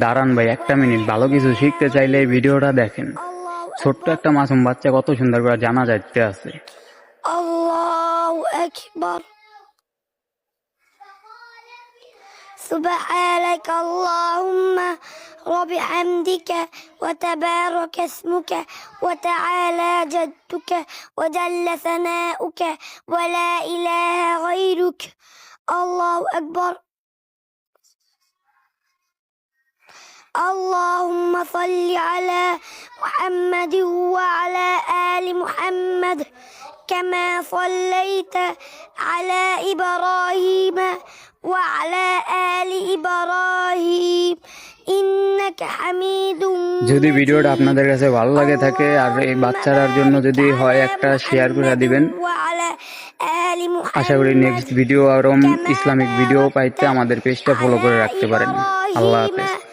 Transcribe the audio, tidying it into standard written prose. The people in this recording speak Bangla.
দাঁড়ান ভাই, একটা মিনিট। ভালো কিছু শিখতে চাইলে এই ভিডিওটা দেখেন। ছোট্ট একটা মাসুম বাচ্চা কত সুন্দর করে জানা যাইতে আছে। আল্লাহু আকবার। سبحانك اللهم وبحمدك وتبارك اسمك وتعالى جدك وجل ثناؤك ولا إله غيرك. الله أكبر. اللهم صل على محمد وعلى آل محمد كما صليت على إبراهيم وعلى آل إبراهيم إنك حميد যদি مجيد. ভিডিওটা আপনাদের কাছে ভালো লাগে থাকে আর এই বাচ্চাটার জন্য যদি হয় একটা শেয়ার করে দিবেন। وعلى آل আশা করি محمد নেক্সট ভিডিও আরো كما ইসলামিক ভিডিও পাইতে আমাদের পেজটা ফলো করে রাখতে পারেন। আল্লাহ إبراهيم হাফেজ।